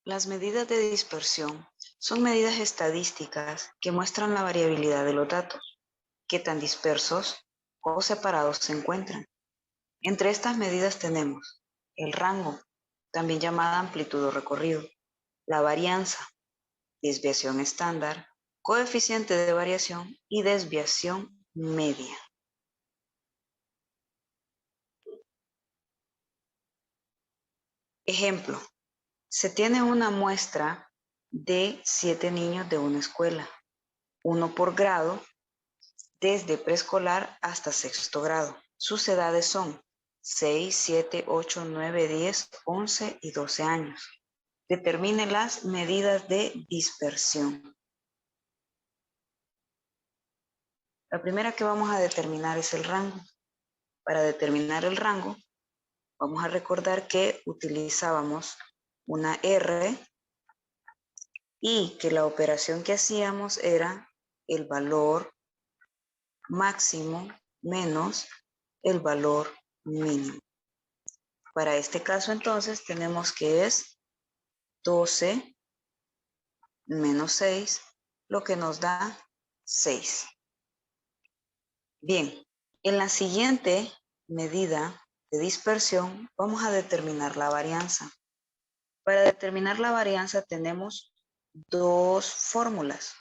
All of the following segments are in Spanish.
Las medidas de dispersión son medidas estadísticas que muestran la variabilidad de los datos, qué tan dispersos o separados se encuentran. Entre estas medidas tenemos el rango, también llamada amplitud o recorrido, la varianza, desviación estándar, coeficiente de variación y desviación media. Ejemplo, se tiene una muestra de 7 niños de una escuela, uno por grado, desde preescolar hasta sexto grado. Sus edades son 6, 7, 8, 9, 10, 11 y 12 años. Determine las medidas de dispersión. La primera que vamos a determinar es el rango. Para determinar el rango, vamos a recordar que utilizábamos una R y que la operación que hacíamos era el valor máximo menos el valor mínimo. Para este caso entonces tenemos que es 12 menos 6, lo que nos da 6. Bien, en la siguiente medida de dispersión vamos a determinar la varianza. Para determinar la varianza tenemos dos fórmulas,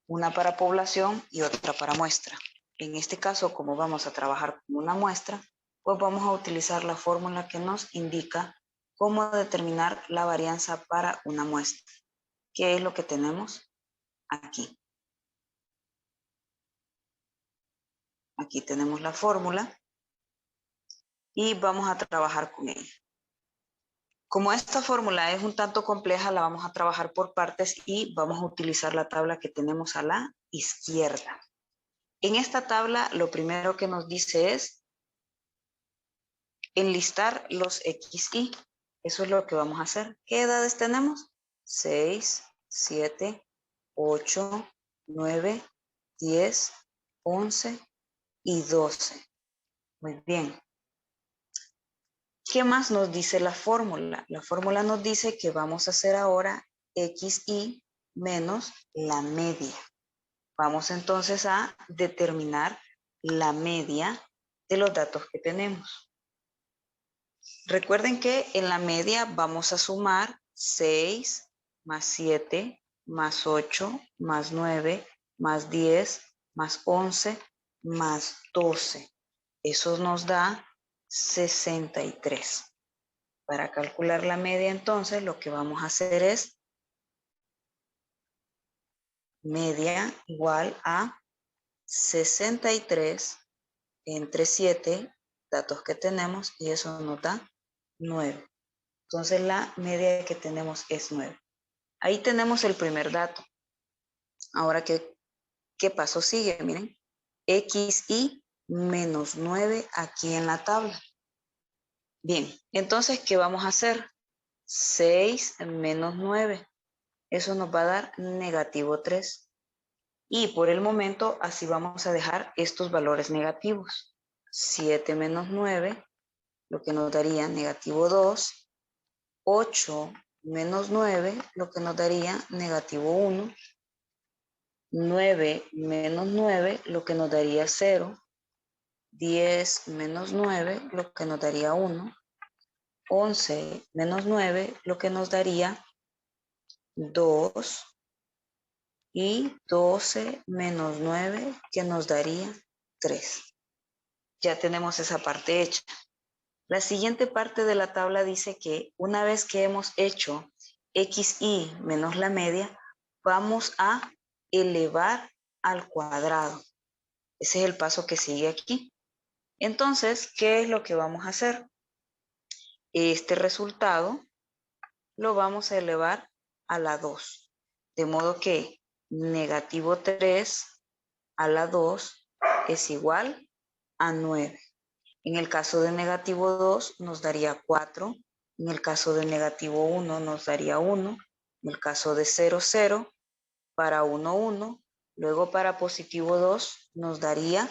una para población y otra para muestra. En este caso, como vamos a trabajar con una muestra, pues vamos a utilizar la fórmula que nos indica cómo determinar la varianza para una muestra, que es lo que tenemos aquí. Aquí tenemos la fórmula y vamos a trabajar con ella. Como esta fórmula es un tanto compleja, la vamos a trabajar por partes y vamos a utilizar la tabla que tenemos a la izquierda. En esta tabla, lo primero que nos dice es enlistar los XY. Eso es lo que vamos a hacer. ¿Qué edades tenemos? 6, 7, 8, 9, 10, 11 y 12. Muy bien. ¿Qué más nos dice la fórmula? La fórmula nos dice que vamos a hacer ahora XY menos la media. Vamos entonces a determinar la media de los datos que tenemos. Recuerden que en la media vamos a sumar 6 más 7 más 8 más 9 más 10 más 11 más 12. Eso nos da 63. Para calcular la media entonces lo que vamos a hacer es media igual a 63 entre 7 datos que tenemos y eso nos da 9. Entonces la media que tenemos es 9. Ahí tenemos el primer dato. Ahora, ¿qué paso sigue? Miren, XY menos 9 aquí en la tabla. Bien, entonces, ¿qué vamos a hacer? 6 menos 9. Eso nos va a dar negativo 3. Y por el momento, así vamos a dejar estos valores negativos. 7 menos 9, lo que nos daría negativo 2. 8 menos 9, lo que nos daría negativo 1. 9 menos 9, lo que nos daría 0. 10 menos 9, lo que nos daría 1. 11 menos 9, lo que nos daría 2. Y 12 menos 9, que nos daría 3. Ya tenemos esa parte hecha. La siguiente parte de la tabla dice que una vez que hemos hecho XY menos la media, vamos a elevar al cuadrado. Ese es el paso que sigue aquí. Entonces, ¿qué es lo que vamos a hacer? Este resultado lo vamos a elevar a la 2. De modo que negativo 3 a la 2 es igual a 9. En el caso de negativo 2 nos daría 4. En el caso de negativo 1 nos daría 1. En el caso de 0, 0. Para 1, 1. Luego para positivo 2 nos daría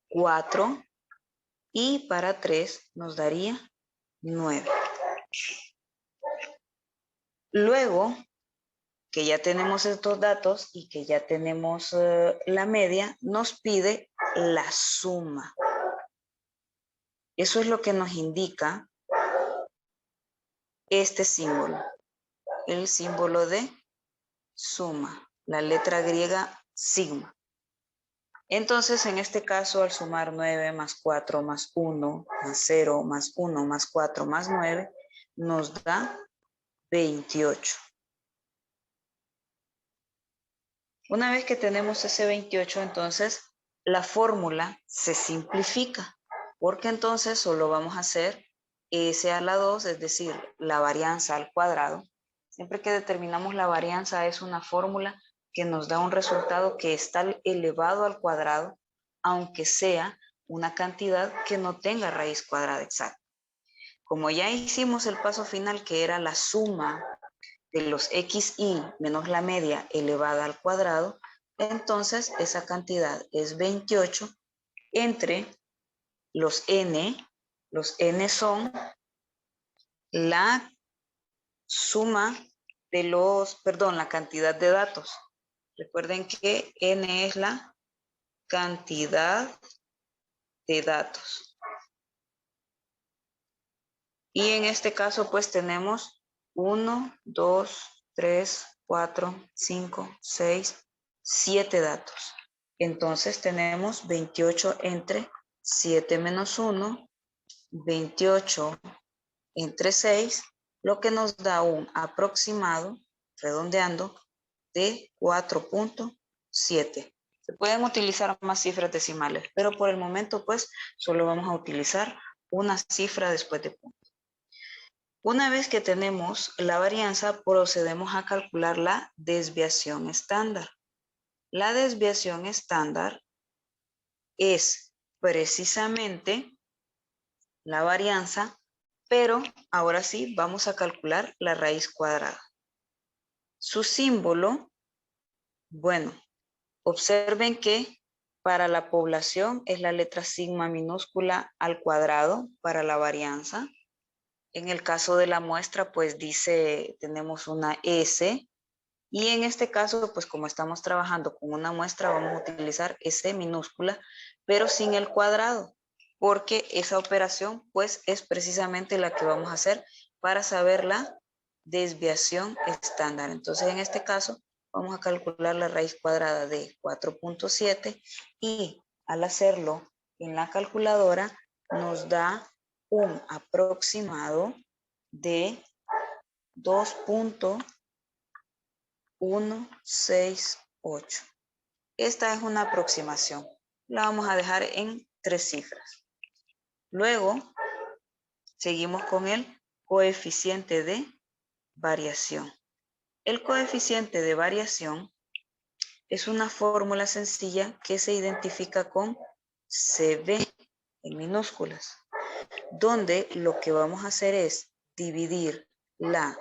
4. Y para 3 nos daría 9. Luego que ya tenemos estos datos y que ya tenemos la media, nos pide la suma. Eso es lo que nos indica este símbolo, el símbolo de suma, la letra griega sigma. Entonces, en este caso, al sumar 9 más 4 más 1 más 0 más 1 más 4 más 9, nos da 28. Una vez que tenemos ese 28, entonces la fórmula se simplifica, porque entonces solo vamos a hacer S a la 2, es decir, la varianza al cuadrado. Siempre que determinamos la varianza es una fórmula que nos da un resultado que está elevado al cuadrado, aunque sea una cantidad que no tenga raíz cuadrada exacta. Como ya hicimos el paso final, que era la suma de los xy menos la media elevada al cuadrado, entonces esa cantidad es 28 entre los n son la suma de la cantidad de datos. Recuerden que n es la cantidad de datos. Y en este caso pues tenemos 1, 2, 3, 4, 5, 6, 7 datos. Entonces tenemos 28 entre 7 menos 1, 28 entre 6, lo que nos da un aproximado, redondeando, de 4.7. Se pueden utilizar más cifras decimales, pero por el momento pues solo vamos a utilizar una cifra después de punto. Una vez que tenemos la varianza, procedemos a calcular la desviación estándar. La desviación estándar es precisamente la varianza, pero ahora sí vamos a calcular la raíz cuadrada. Su símbolo, bueno, observen que para la población es la letra sigma minúscula al cuadrado para la varianza. En el caso de la muestra, pues dice, tenemos una S. Y en este caso, pues como estamos trabajando con una muestra, vamos a utilizar S minúscula, pero sin el cuadrado, porque esa operación, pues es precisamente la que vamos a hacer para saber la desviación estándar. Entonces, en este caso, vamos a calcular la raíz cuadrada de 4.7 y al hacerlo en la calculadora, nos da un aproximado de 2.168. Esta es una aproximación. La vamos a dejar en 3 cifras. Luego, seguimos con el coeficiente de variación. El coeficiente de variación es una fórmula sencilla que se identifica con CB en minúsculas, donde lo que vamos a hacer es dividir la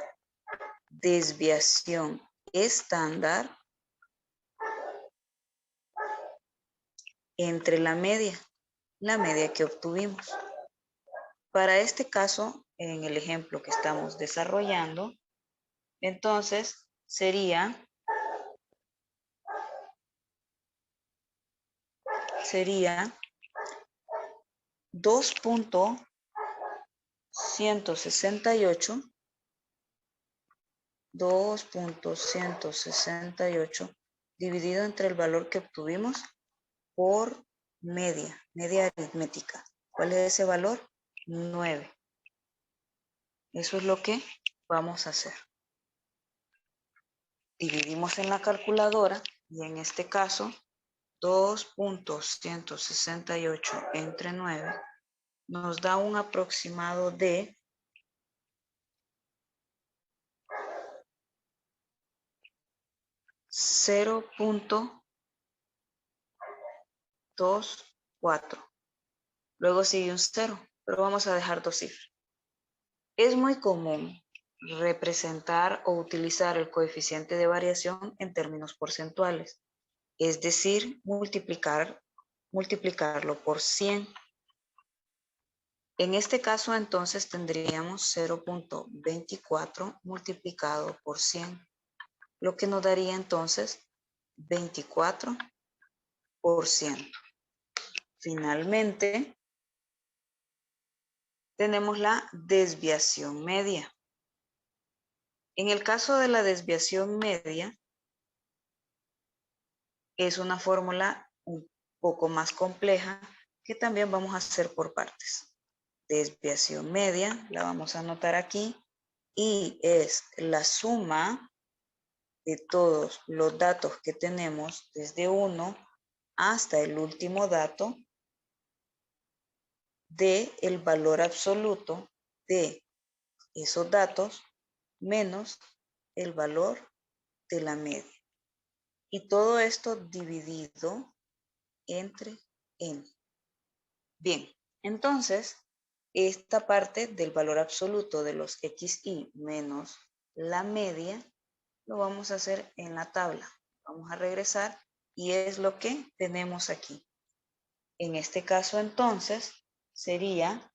desviación estándar entre la media que obtuvimos. Para este caso, en el ejemplo que estamos desarrollando, entonces sería 2.168 dividido entre el valor que obtuvimos por media aritmética. ¿Cuál es ese valor? 9. Eso es lo que vamos a hacer. Dividimos en la calculadora y en este caso 2.168 entre 9 nos da un aproximado de 0.24. Luego sigue un 0, pero vamos a dejar 2 cifras. Es muy común representar o utilizar el coeficiente de variación en términos porcentuales, es decir, multiplicarlo por 100. En este caso, entonces, tendríamos 0.24 multiplicado por 100, lo que nos daría entonces 24%. Finalmente, tenemos la desviación media. En el caso de la desviación media, es una fórmula un poco más compleja que también vamos a hacer por partes. Desviación media, la vamos a anotar aquí, y es la suma de todos los datos que tenemos desde 1 hasta el último dato del valor absoluto de esos datos menos el valor de la media. Y todo esto dividido entre n. Bien, entonces, esta parte del valor absoluto de los xy menos la media, lo vamos a hacer en la tabla. Vamos a regresar y es lo que tenemos aquí. En este caso, entonces, sería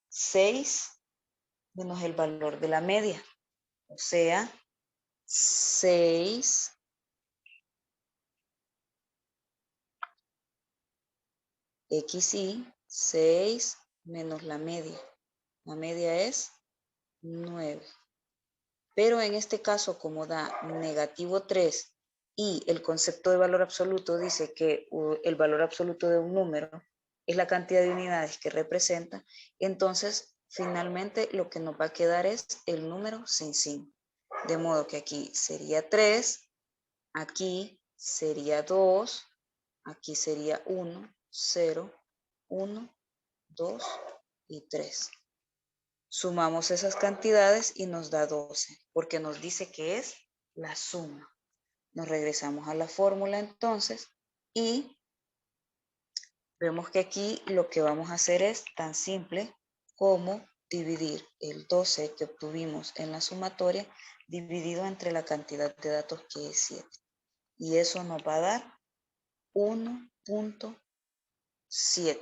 6 menos el valor de la media. O sea, 6 xy, 6 menos la media. La media es 9. Pero en este caso, como da negativo 3 y el concepto de valor absoluto dice que el valor absoluto de un número es la cantidad de unidades que representa, entonces finalmente lo que nos va a quedar es el número sin signo. De modo que aquí sería 3, aquí sería 2, aquí sería 1, 0, 1, 2 y 3. Sumamos esas cantidades y nos da 12, porque nos dice que es la suma. Nos regresamos a la fórmula entonces y vemos que aquí lo que vamos a hacer es tan simple como dividir el 12 que obtuvimos en la sumatoria dividido entre la cantidad de datos que es 7. Y eso nos va a dar 1.7.